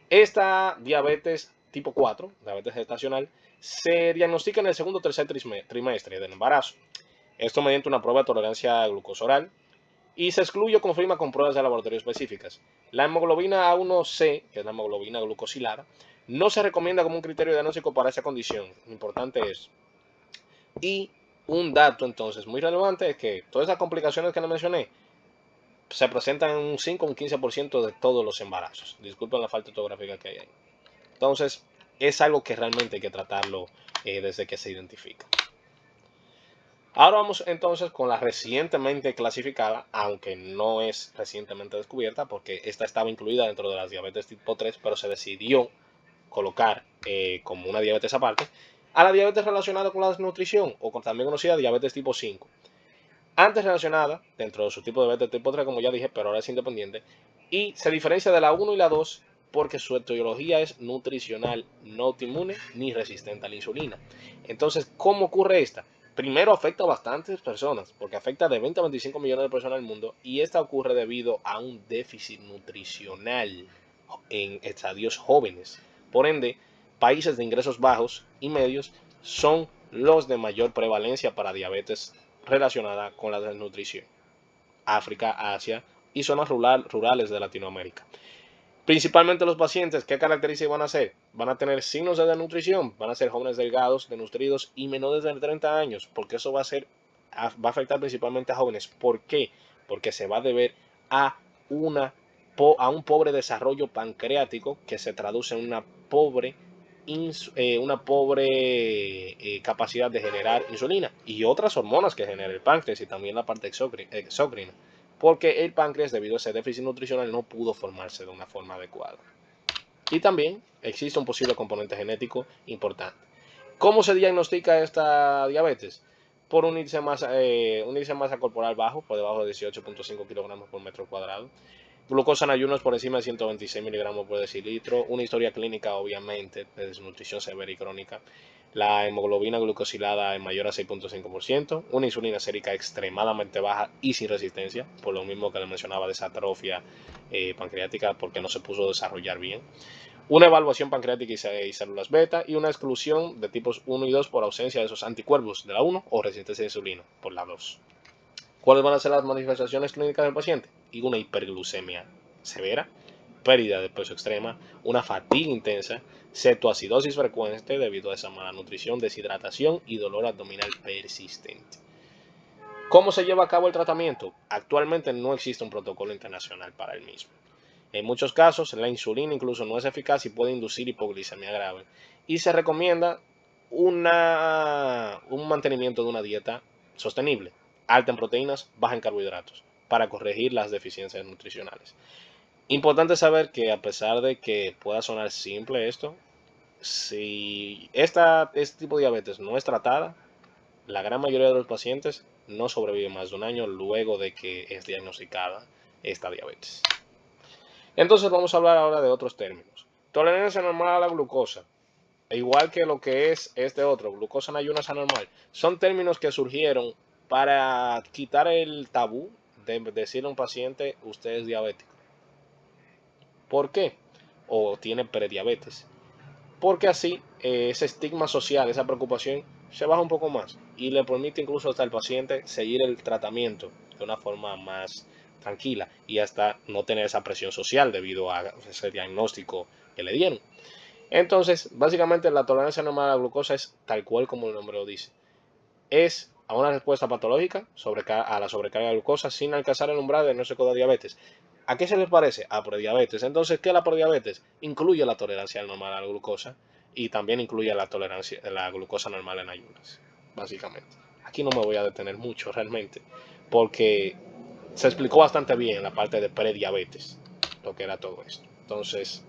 esta diabetes tipo 4, diabetes gestacional, se diagnostica en el segundo o tercer trimestre del embarazo. Esto mediante una prueba de tolerancia a glucosa oral, y se excluye o confirma con pruebas de laboratorio específicas. La hemoglobina A1C, que es la hemoglobina glucosilada, no se recomienda como un criterio diagnóstico para esa condición. Lo importante es. Y un dato entonces muy relevante es que todas esas complicaciones que le mencioné se presentan en un 5 o un 15% de todos los embarazos. Disculpen la falta ortográfica que hay ahí. Entonces, es algo que realmente hay que tratarlo desde que se identifica. Ahora vamos entonces con la recientemente clasificada, aunque no es recientemente descubierta, porque esta estaba incluida dentro de las diabetes tipo 3, pero se decidió colocar como una diabetes aparte, a la diabetes relacionada con la desnutrición, o también conocida diabetes tipo 5. Antes relacionada, dentro de su tipo de diabetes tipo 3, como ya dije, pero ahora es independiente, y se diferencia de la 1 y la 2 porque su etiología es nutricional, no autoinmune ni resistente a la insulina. Entonces, ¿cómo ocurre esta? Primero, afecta a bastantes personas, porque afecta de 20 a 25 millones de personas en el mundo, y esta ocurre debido a un déficit nutricional en estadios jóvenes. Por ende, países de ingresos bajos y medios son los de mayor prevalencia para diabetes relacionada con la desnutrición. África, Asia y zonas rurales de Latinoamérica. Principalmente los pacientes, ¿qué características van a ser? Van a tener signos de desnutrición, van a ser jóvenes delgados, desnutridos y menores de 30 años, porque eso va a afectar principalmente a jóvenes. ¿Por qué? Porque se va a deber a un pobre desarrollo pancreático, que se traduce en una pobre capacidad de generar insulina y otras hormonas que genera el páncreas, y también la parte exócrina, porque el páncreas, debido a ese déficit nutricional, no pudo formarse de una forma adecuada. Y también existe un posible componente genético importante. ¿Cómo se diagnostica esta diabetes? Por un índice de masa corporal bajo, por debajo de 18.5 kilogramos por metro cuadrado. Glucosa en ayunos por encima de 126 miligramos por decilitro. Una historia clínica, obviamente, de desnutrición severa y crónica. La hemoglobina glucosilada es mayor a 6.5%. Una insulina sérica extremadamente baja y sin resistencia, por lo mismo que le mencionaba de esa atrofia pancreática, porque no se pudo desarrollar bien. Una evaluación pancreática y células beta, y una exclusión de tipos 1 y 2 por ausencia de esos anticuerpos de la 1 o resistencia a insulina por la 2. ¿Cuáles van a ser las manifestaciones clínicas del paciente? Y una hiperglucemia severa, pérdida de peso extrema, una fatiga intensa, cetoacidosis frecuente debido a esa mala nutrición, deshidratación y dolor abdominal persistente. ¿Cómo se lleva a cabo el tratamiento? Actualmente no existe un protocolo internacional para el mismo. En muchos casos, la insulina incluso no es eficaz y puede inducir hipoglicemia grave. Y se recomienda un mantenimiento de una dieta sostenible, alta en proteínas, baja en carbohidratos, para corregir las deficiencias nutricionales. Importante saber que a pesar de que pueda sonar simple esto, si este tipo de diabetes no es tratada, la gran mayoría de los pacientes no sobreviven más de un año luego de que es diagnosticada esta diabetes. Entonces vamos a hablar ahora de otros términos. Tolerancia normal a la glucosa, igual que lo que es este otro, glucosa en ayunas anormal, son términos que surgieron para quitar el tabú de decirle a un paciente usted es diabético. ¿Por qué? O tiene prediabetes. Porque así ese estigma social, esa preocupación se baja un poco más y le permite incluso hasta al paciente seguir el tratamiento de una forma más tranquila y hasta no tener esa presión social debido a ese diagnóstico que le dieron. Entonces, básicamente la tolerancia normal a la glucosa es tal cual como el nombre lo dice. Es a una respuesta patológica a la sobrecarga de glucosa sin alcanzar el umbral de diagnóstico de diabetes. ¿A qué se les parece? A prediabetes. Entonces, ¿qué es la prediabetes? Incluye la tolerancia normal a la glucosa y también incluye la tolerancia a la glucosa normal en ayunas, básicamente. Aquí no me voy a detener mucho realmente, porque se explicó bastante bien en la parte de prediabetes, lo que era todo esto. Entonces,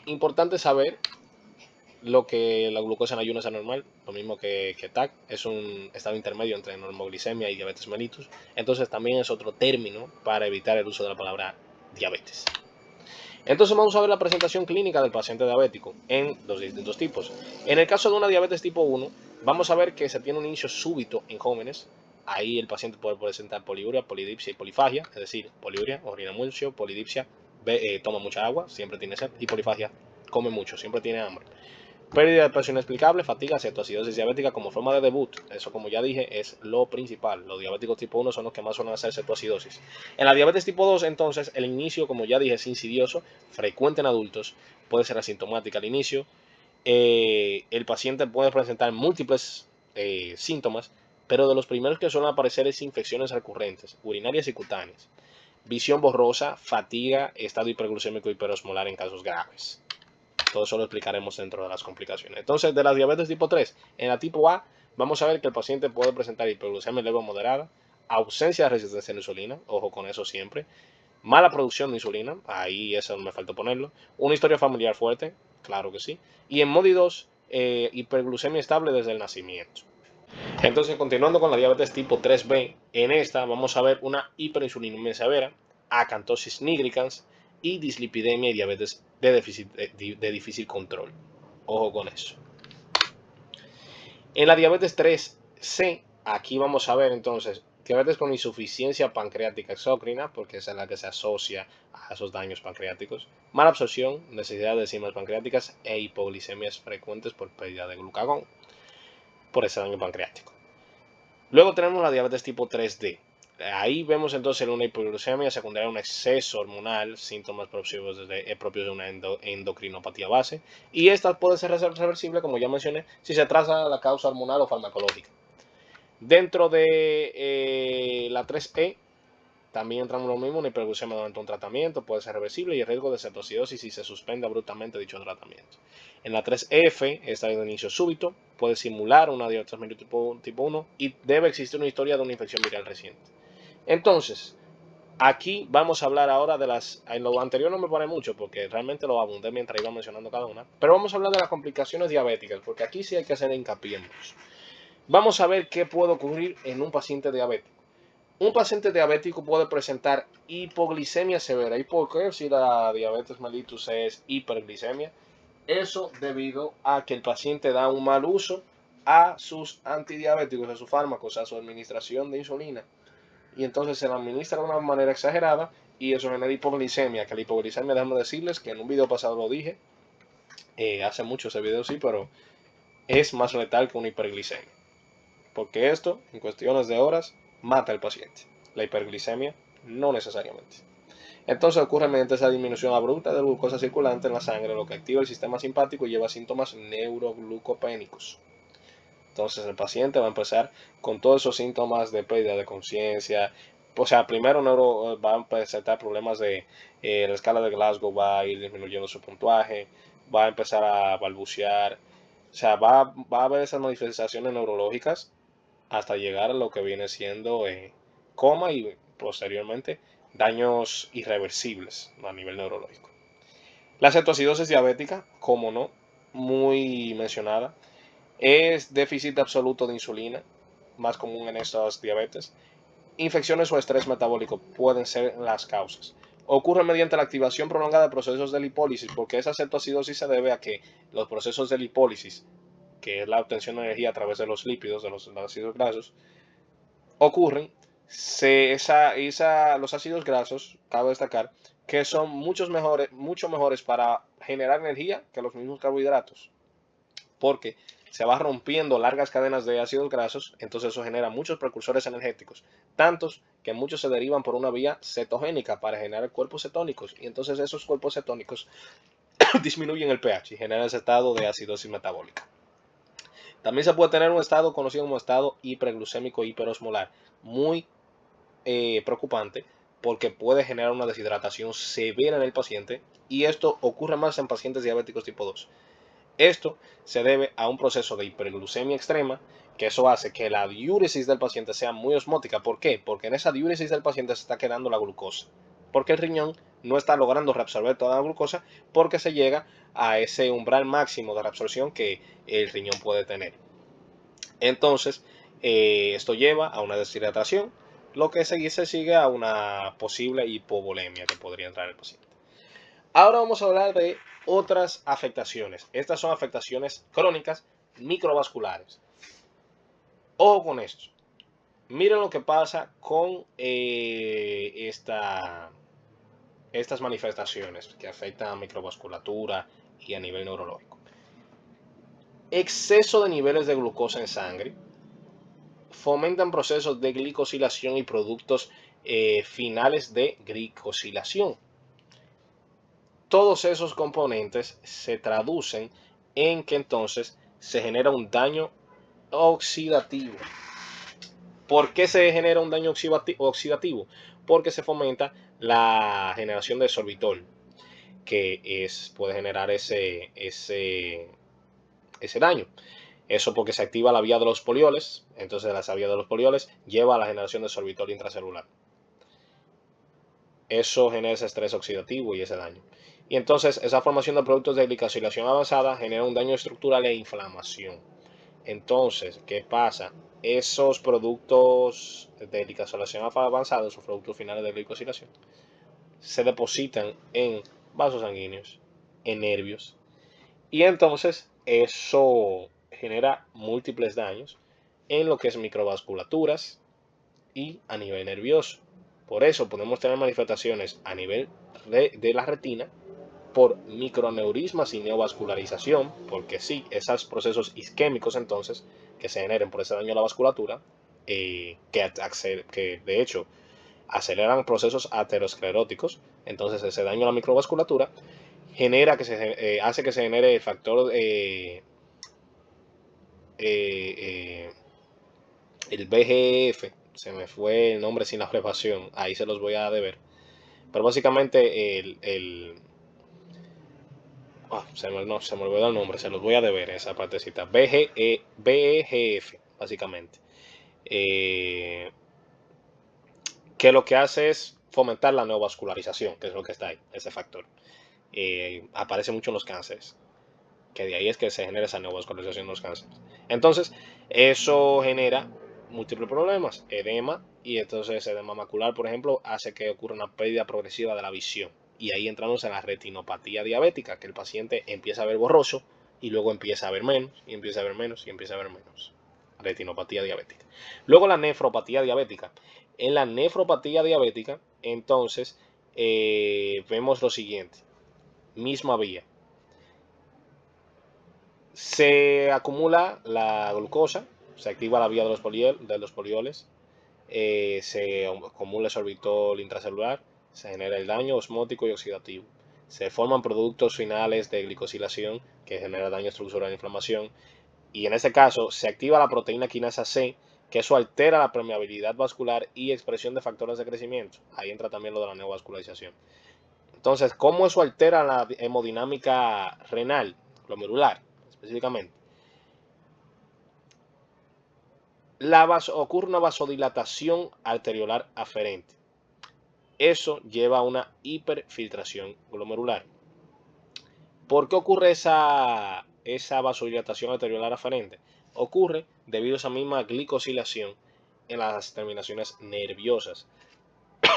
importante saber lo que la glucosa en ayunas es anormal, lo mismo que TAC, es un estado intermedio entre normoglicemia y diabetes mellitus. Entonces también es otro término para evitar el uso de la palabra diabetes. Entonces vamos a ver la presentación clínica del paciente diabético en los distintos tipos. En el caso de una diabetes tipo 1, vamos a ver que se tiene un inicio súbito en jóvenes. Ahí el paciente puede presentar poliuria, polidipsia y polifagia, es decir, poliuria, orina mucho, polidipsia, toma mucha agua, siempre tiene sed, y polifagia, come mucho, siempre tiene hambre. Pérdida de peso inexplicable, fatiga, cetoacidosis diabética como forma de debut. Eso, como ya dije, es lo principal. Los diabéticos tipo 1 son los que más suelen hacer cetoacidosis. En la diabetes tipo 2, entonces, el inicio, como ya dije, es insidioso, frecuente en adultos, puede ser asintomática al inicio. El paciente puede presentar múltiples síntomas, pero de los primeros que suelen aparecer es infecciones recurrentes, urinarias y cutáneas. Visión borrosa, fatiga, estado hiperglucémico y hiperosmolar en casos graves. Todo eso lo explicaremos dentro de las complicaciones. Entonces, de la diabetes tipo 3, en la tipo A, vamos a ver que el paciente puede presentar hiperglucemia leve o moderada, ausencia de resistencia a la insulina, ojo con eso siempre, mala producción de insulina, ahí eso me faltó ponerlo, una historia familiar fuerte, claro que sí, y en MODI 2, hiperglucemia estable desde el nacimiento. Entonces, continuando con la diabetes tipo 3B, en esta vamos a ver una hiperinsulinemia severa, acantosis nigricans y dislipidemia y diabetes de difícil control. Ojo con eso. En la diabetes 3C, aquí vamos a ver entonces diabetes con insuficiencia pancreática exócrina, porque esa es la que se asocia a esos daños pancreáticos, mala absorción, necesidad de enzimas pancreáticas e hipoglicemias frecuentes por pérdida de glucagón por ese daño pancreático. Luego tenemos la diabetes tipo 3D. Ahí vemos entonces una hipoglucemia secundaria a un exceso hormonal, síntomas propios de una endocrinopatía base. Y esta puede ser reversible, como ya mencioné, si se trata la causa hormonal o farmacológica. Dentro de la 3E, también entramos lo mismo, una hiperglucemia durante un tratamiento puede ser reversible y el riesgo de cetoacidosis si se suspende abruptamente dicho tratamiento. En la 3F, esta de inicio súbito, puede simular una diabetes mellitus tipo 1 y debe existir una historia de una infección viral reciente. Entonces, aquí vamos a hablar ahora de las... En lo anterior no me paré mucho porque realmente lo abundé mientras iba mencionando cada una, pero vamos a hablar de las complicaciones diabéticas porque aquí sí hay que hacer hincapié en eso. Vamos a ver qué puede ocurrir en un paciente diabético. Un paciente diabético puede presentar hipoglicemia severa. ¿Y por qué? Si la diabetes mellitus es hiperglicemia. Eso debido a que el paciente da un mal uso a sus antidiabéticos, a sus fármacos, a su administración de insulina. Y entonces se la administra de una manera exagerada y eso genera hipoglicemia. Que la hipoglicemia, déjame decirles que en un video pasado lo dije, hace mucho ese video sí, pero es más letal que una hiperglicemia. Porque esto, en cuestiones de horas, mata al paciente. La hiperglicemia No necesariamente. Entonces ocurre mediante esa disminución abrupta de glucosa circulante en la sangre, lo que activa el sistema simpático y lleva a síntomas neuroglucopénicos. Entonces el paciente va a empezar con todos esos síntomas de pérdida de conciencia. O sea, primero va a presentar problemas de la escala de Glasgow, va a ir disminuyendo su puntuaje, va a empezar a balbucear. O sea, va a haber esas manifestaciones neurológicas hasta llegar a lo que viene siendo coma y posteriormente daños irreversibles a nivel neurológico. La cetoacidosis diabética, como no, muy mencionada, es déficit absoluto de insulina, más común en estas diabetes. Infecciones o estrés metabólico pueden ser las causas. Ocurre mediante la activación prolongada de procesos de lipólisis, porque esa cetoacidosis se debe a que los procesos de lipólisis, que es la obtención de energía a través de los lípidos, de los ácidos grasos, ocurren. Los ácidos grasos, cabe destacar, que son mucho mejores para generar energía que los mismos carbohidratos, porque se va rompiendo largas cadenas de ácidos grasos, entonces eso genera muchos precursores energéticos, tantos que muchos se derivan por una vía cetogénica para generar cuerpos cetónicos, y entonces esos cuerpos cetónicos disminuyen el pH y generan ese estado de acidosis metabólica. También se puede tener un estado conocido como estado hiperglucémico hiperosmolar, muy preocupante porque puede generar una deshidratación severa en el paciente, y esto ocurre más en pacientes diabéticos tipo 2. Esto se debe a un proceso de hiperglucemia extrema, que eso hace que la diuresis del paciente sea muy osmótica. ¿Por qué? Porque en esa diuresis del paciente se está quedando la glucosa, porque el riñón no está logrando reabsorber toda la glucosa, porque se llega a ese umbral máximo de reabsorción que el riñón puede tener. Entonces, esto lleva a una deshidratación, lo que se sigue a una posible hipovolemia que podría entrar en el paciente. Ahora vamos a hablar de otras afectaciones. Estas son afectaciones crónicas microvasculares. Ojo con esto. Miren lo que pasa con estas manifestaciones que afectan a microvasculatura y a nivel neurológico. Exceso de niveles de glucosa en sangre fomentan procesos de glicosilación y productos finales de glicosilación. Todos esos componentes se traducen en que entonces se genera un daño oxidativo. ¿Por qué se genera un daño oxidativo? Porque se fomenta la generación de sorbitol, que puede generar ese daño. Eso porque se activa la vía de los polioles, entonces la vía de los polioles lleva a la generación de sorbitol intracelular. Eso genera ese estrés oxidativo y ese daño. Y entonces esa formación de productos de glicosilación avanzada genera un daño estructural e inflamación. Entonces, ¿qué pasa? Esos productos de glicosilación avanzada, esos productos finales de glicosilación, se depositan en vasos sanguíneos, en nervios, y entonces eso genera múltiples daños en lo que es microvasculaturas y a nivel nervioso. Por eso podemos tener manifestaciones a nivel de la retina por microneurismas y neovascularización, porque sí, esos procesos isquémicos entonces que se generen por ese daño a la vasculatura, que de hecho aceleran procesos ateroscleróticos, entonces ese daño a la microvasculatura genera hace que se genere el factor el BGF, se me fue el nombre sin la abreviación, ahí se los voy a deber, pero básicamente se me olvidó el nombre, se los voy a deber esa partecita, BGF, básicamente, que lo que hace es fomentar la neovascularización, que es lo que está ahí, ese factor. Aparece mucho en los cánceres, que de ahí es que se genera esa neovascularización en los cánceres. Entonces, eso genera múltiples problemas, edema, y entonces edema macular, por ejemplo, hace que ocurra una pérdida progresiva de la visión. Y ahí entramos en la retinopatía diabética, que el paciente empieza a ver borroso y luego empieza a ver menos, y empieza a ver menos, y empieza a ver menos. Retinopatía diabética. Luego la nefropatía diabética. En la nefropatía diabética, entonces, vemos lo siguiente. Misma vía. Se acumula la glucosa, se activa la vía de los polioles, se acumula el sorbitol intracelular, se genera el daño osmótico y oxidativo. Se forman productos finales de glicosilación que genera daño estructural e inflamación. Y en ese caso se activa la proteína quinasa C, que eso altera la permeabilidad vascular y expresión de factores de crecimiento. Ahí entra también lo de la neovascularización. Entonces, ¿cómo eso altera la hemodinámica renal, glomerular, específicamente? Ocurre una vasodilatación arteriolar aferente. Eso lleva a una hiperfiltración glomerular. ¿Por qué ocurre esa vasodilatación arteriolar aferente? Ocurre debido a esa misma glicosilación en las terminaciones nerviosas.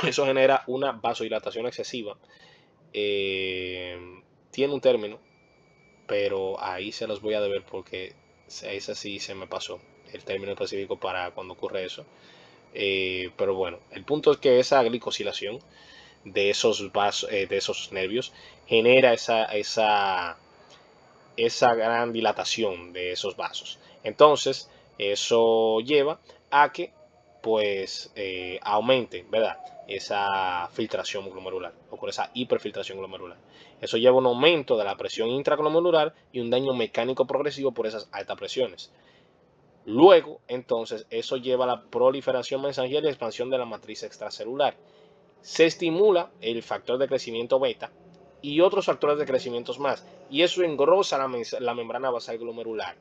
Eso genera una vasodilatación excesiva. Tiene un término, pero ahí se los voy a deber porque ese sí se me pasó, el término específico para cuando ocurre eso. Pero bueno, el punto es que esa glicosilación de esos de esos nervios genera esa gran dilatación de esos vasos. Entonces, eso lleva a que pues aumente, ¿verdad? Esa filtración glomerular, ocurre esa hiperfiltración glomerular. Eso lleva a un aumento de la presión intraglomerular y un daño mecánico progresivo por esas altas presiones. Luego, entonces, eso lleva a la proliferación mensajiera y expansión de la matriz extracelular. Se estimula el factor de crecimiento beta y otros factores de crecimiento más, y eso engrosa la membrana basal glomerular.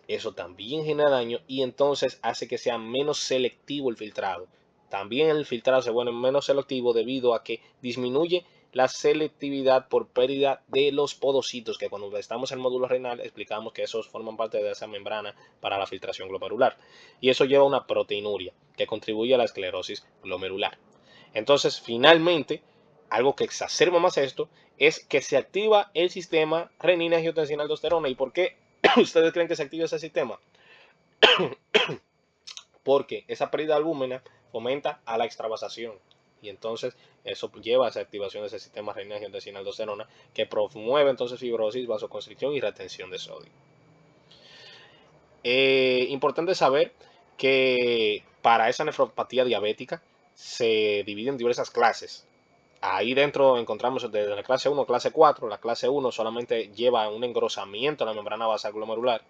Eso también genera daño y entonces hace que sea menos selectivo el filtrado. También el filtrado se vuelve menos selectivo debido a que disminuye la selectividad por pérdida de los podocitos, que cuando estamos en el módulo renal explicamos que esos forman parte de esa membrana para la filtración glomerular. Y eso lleva a una proteinuria que contribuye a la esclerosis glomerular. Entonces, finalmente, algo que exacerba más esto es que se activa el sistema renina-angiotensina-aldosterona. ¿Y por qué ustedes creen que se activa ese sistema? Porque esa pérdida de albúmina fomenta a la extravasación. Y entonces eso lleva a esa activación de ese sistema renina-angiotensina-aldosterona que promueve entonces fibrosis, vasoconstricción y retención de sodio. Importante saber que para esa nefropatía diabética se divide en diversas clases. Ahí dentro encontramos desde la clase 1 a clase 4. La clase 1 solamente lleva un engrosamiento a la membrana basal glomerular.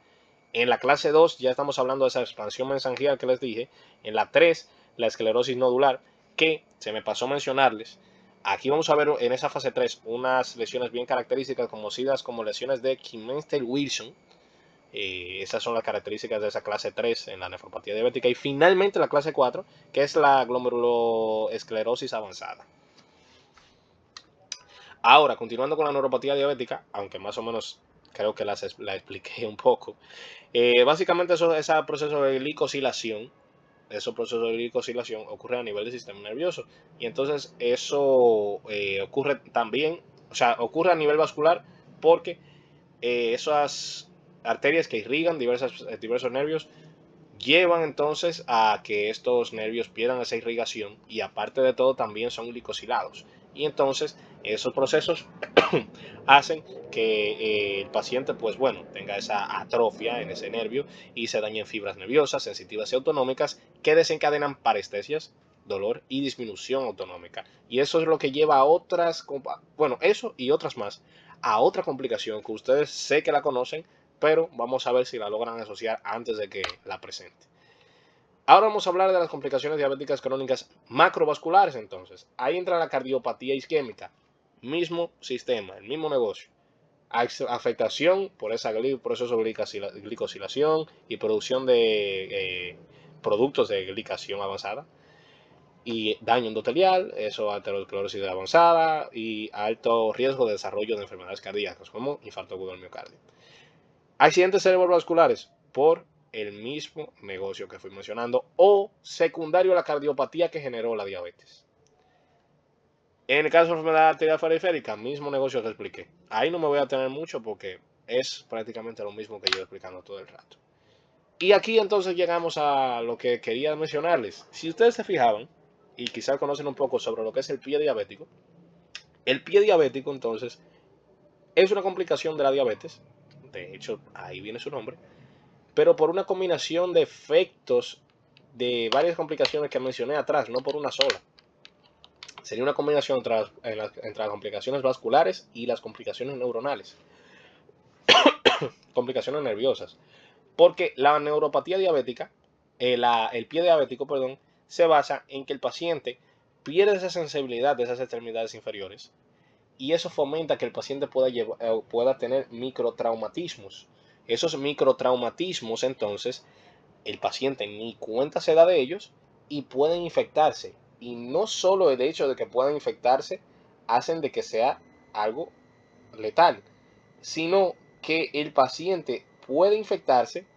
En la clase 2 ya estamos hablando de esa expansión mesangial que les dije. En la 3, la esclerosis nodular, que se me pasó mencionarles. Aquí vamos a ver en esa fase 3 unas lesiones bien características conocidas como lesiones de Kimmel-Wilson. Esas son las características de esa clase 3 en la nefropatía diabética. Y finalmente la clase 4, que es la glomeruloesclerosis avanzada. Ahora, continuando con la neuropatía diabética, aunque más o menos creo que la expliqué un poco, básicamente ese proceso de glicosilación, esos procesos de glicosilación ocurren a nivel del sistema nervioso. Y entonces eso ocurre también, o sea, ocurre a nivel vascular porque esas arterias que irrigan diversos nervios llevan entonces a que estos nervios pierdan esa irrigación y aparte de todo también son glicosilados. Y entonces esos procesos hacen que el paciente pues bueno tenga esa atrofia en ese nervio y se dañen fibras nerviosas, sensitivas y autonómicas que desencadenan parestesias, dolor y disminución autonómica. Y eso es lo que lleva a otras, bueno, eso y otras más, a otra complicación que ustedes sé que la conocen, pero vamos a ver si la logran asociar antes de que la presente. Ahora vamos a hablar de las complicaciones diabéticas crónicas macrovasculares entonces. Ahí entra la cardiopatía isquémica, mismo sistema, el mismo negocio. Afectación por ese proceso de glicosilación y producción de productos de glicación avanzada y daño endotelial, eso aterosclerosis avanzada y alto riesgo de desarrollo de enfermedades cardíacas como infarto agudo del miocardio. Accidentes cerebrovasculares por el mismo negocio que fui mencionando o secundario a la cardiopatía que generó la diabetes. En el caso de enfermedad arterial periférica, mismo negocio que expliqué. Ahí no me voy a tener mucho porque es prácticamente lo mismo que yo explicando todo el rato. Y aquí entonces llegamos a lo que quería mencionarles. Si ustedes se fijaban y quizás conocen un poco sobre lo que es el pie diabético, el pie diabético entonces es una complicación de la diabetes. De hecho, ahí viene su nombre. Pero por una combinación de efectos de varias complicaciones que mencioné atrás, no por una sola. Sería una combinación entre las complicaciones vasculares y las complicaciones neuronales, complicaciones nerviosas. Porque la neuropatía diabética, el pie diabético, perdón, se basa en que el paciente pierde esa sensibilidad de esas extremidades inferiores y eso fomenta que el paciente pueda tener microtraumatismos. Esos microtraumatismos, entonces, el paciente ni cuenta se da de ellos y pueden infectarse. Y no solo el hecho de que puedan infectarse hacen de que sea algo letal, sino que el paciente puede infectarse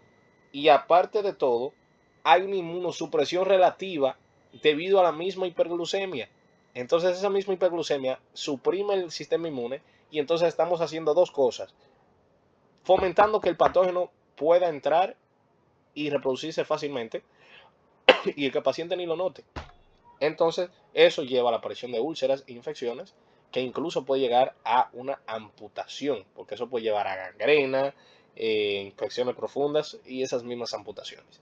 y aparte de todo, hay una inmunosupresión relativa debido a la misma hiperglucemia. Entonces esa misma hiperglucemia suprime el sistema inmune y entonces estamos haciendo dos cosas. Fomentando que el patógeno pueda entrar y reproducirse fácilmente y que el paciente ni lo note. Entonces eso lleva a la aparición de úlceras e infecciones que incluso puede llegar a una amputación, porque eso puede llevar a gangrena, infecciones profundas y esas mismas amputaciones.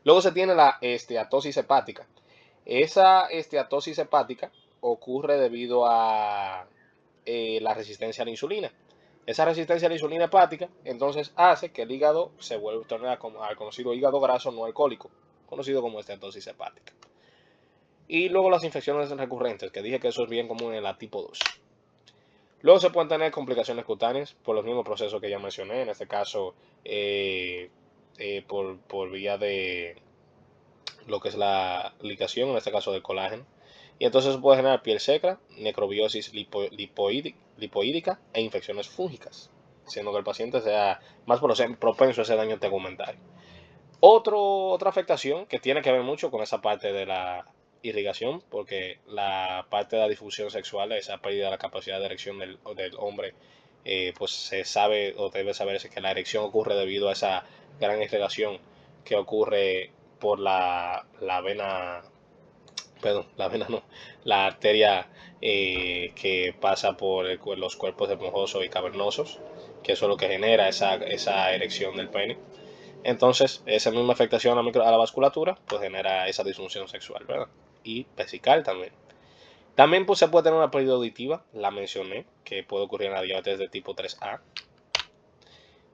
Luego se tiene la esteatosis hepática. Esa esteatosis hepática ocurre debido a la resistencia a la insulina. Esa resistencia a la insulina hepática entonces hace que el hígado se vuelva a tornar al conocido hígado graso no alcohólico, conocido como esteatosis hepática. Y luego las infecciones recurrentes, que dije que eso es bien común en la tipo 2. Luego se pueden tener complicaciones cutáneas por los mismos procesos que ya mencioné, en este caso por vía de lo que es la ligación, en este caso del colágeno. Y entonces eso puede generar piel seca, necrobiosis lipoídica e infecciones fúngicas, siendo que el paciente sea más propenso a ese daño tegumentario. Otra afectación que tiene que ver mucho con esa parte de la irrigación, porque la parte de la disfunción sexual, esa pérdida de la capacidad de erección del hombre, pues se sabe o debe saberse que la erección ocurre debido a esa gran irrigación que ocurre por la vena, perdón, la vena no, la arteria que pasa por los cuerpos esponjosos y cavernosos, que eso es lo que genera esa erección del pene. Entonces, esa misma afectación a la vasculatura, pues genera esa disfunción sexual, ¿verdad? Y vesical también. También pues, se puede tener una pérdida auditiva, la mencioné, que puede ocurrir en la diabetes de tipo 3A.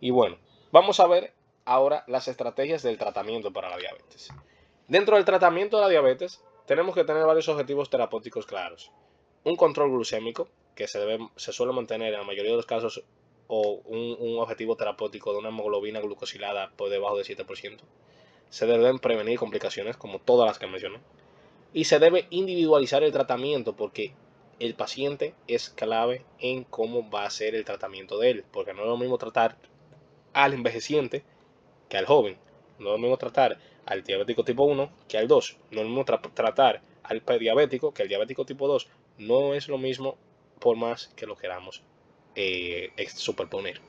Y bueno, vamos a ver ahora las estrategias del tratamiento para la diabetes. Dentro del tratamiento de la diabetes, tenemos que tener varios objetivos terapéuticos claros. Un control glucémico, que se suele mantener en la mayoría de los casos, o un objetivo terapéutico de una hemoglobina glucosilada por debajo de 7%. Se deben prevenir complicaciones, como todas las que mencioné. Y se debe individualizar el tratamiento porque el paciente es clave en cómo va a ser el tratamiento de él. Porque no es lo mismo tratar al envejeciente que al joven. No es lo mismo tratar al diabético tipo 1 que al 2. No es lo mismo tratar al prediabético que al diabético tipo 2. No es lo mismo por más que lo queramos superponer.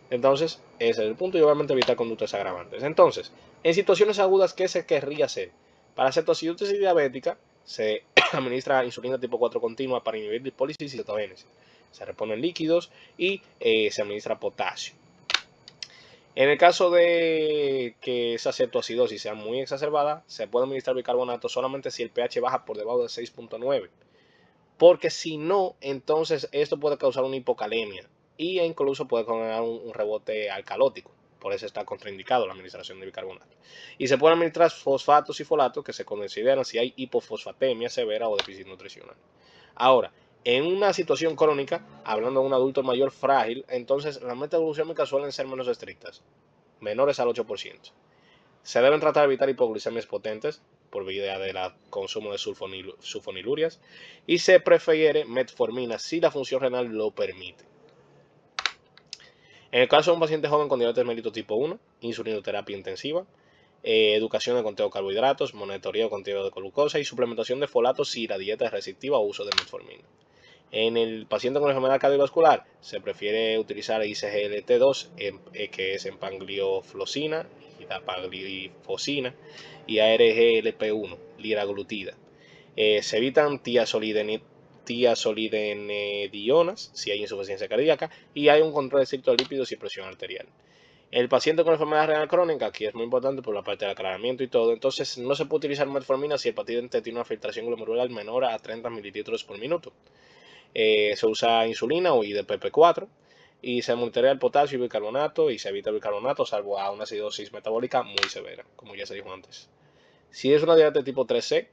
Entonces, ese es el punto y obviamente evitar conductas agravantes. Entonces, en situaciones agudas, ¿qué se querría hacer? Para cetoacidosis diabética se administra insulina tipo 4 continua para inhibir lipólisis y cetogénesis. Se reponen líquidos y se administra potasio. En el caso de que esa cetoacidosis sea muy exacerbada, se puede administrar bicarbonato solamente si el pH baja por debajo de 6.9. Porque si no, entonces esto puede causar una hipocalemia y incluso puede generar un rebote alcalótico. Por eso está contraindicado la administración de bicarbonato. Y se pueden administrar fosfatos y folatos que se consideran si hay hipofosfatemia severa o déficit nutricional. Ahora, en una situación crónica, hablando de un adulto mayor frágil, entonces las metas glucémicas suelen ser menos estrictas, menores al 8%. Se deben tratar de evitar hipoglucemias potentes por vía del consumo de sulfonilurias y se prefiere metformina si la función renal lo permite. En el caso de un paciente joven con diabetes mellitus tipo 1, insulinoterapia intensiva, educación de conteo de carbohidratos, monitoreo de conteo de glucosa y suplementación de folatos si la dieta es restrictiva o uso de metformina. En el paciente con enfermedad cardiovascular se prefiere utilizar ISGLT2, que es empagliflozina, dapaglifosina, y ARGLP1, liraglutida. Se evitan tiazolidinedionas si hay insuficiencia cardíaca y hay un control estricto de lípidos y presión arterial. El paciente con enfermedad renal crónica, aquí es muy importante por la parte del aclaramiento y todo, entonces no se puede utilizar metformina si el paciente tiene una filtración glomerular menor a 30 mililitros por minuto. Se usa insulina o IDPP4 y se monitorea el potasio y bicarbonato y se evita el bicarbonato salvo a una acidosis metabólica muy severa, como ya se dijo antes. Si es una diabetes tipo 3C,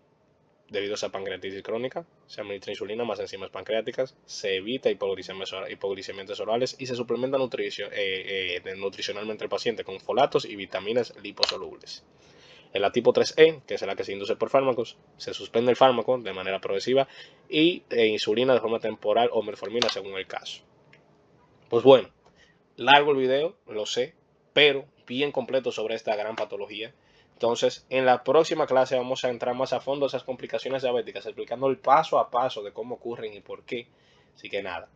debido a esa pancreatitis crónica, se administra insulina más enzimas pancreáticas, se evita hipoglicemiantes orales y se suplementa nutricionalmente al paciente con folatos y vitaminas liposolubles. En la tipo 3E, que es la que se induce por fármacos, se suspende el fármaco de manera progresiva y insulina de forma temporal o metformina según el caso. Pues bueno, largo el video, lo sé, pero bien completo sobre esta gran patología. Entonces, en la próxima clase vamos a entrar más a fondo a esas complicaciones diabéticas, explicando el paso a paso de cómo ocurren y por qué. Así que nada,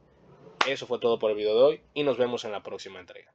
eso fue todo por el video de hoy y nos vemos en la próxima entrega.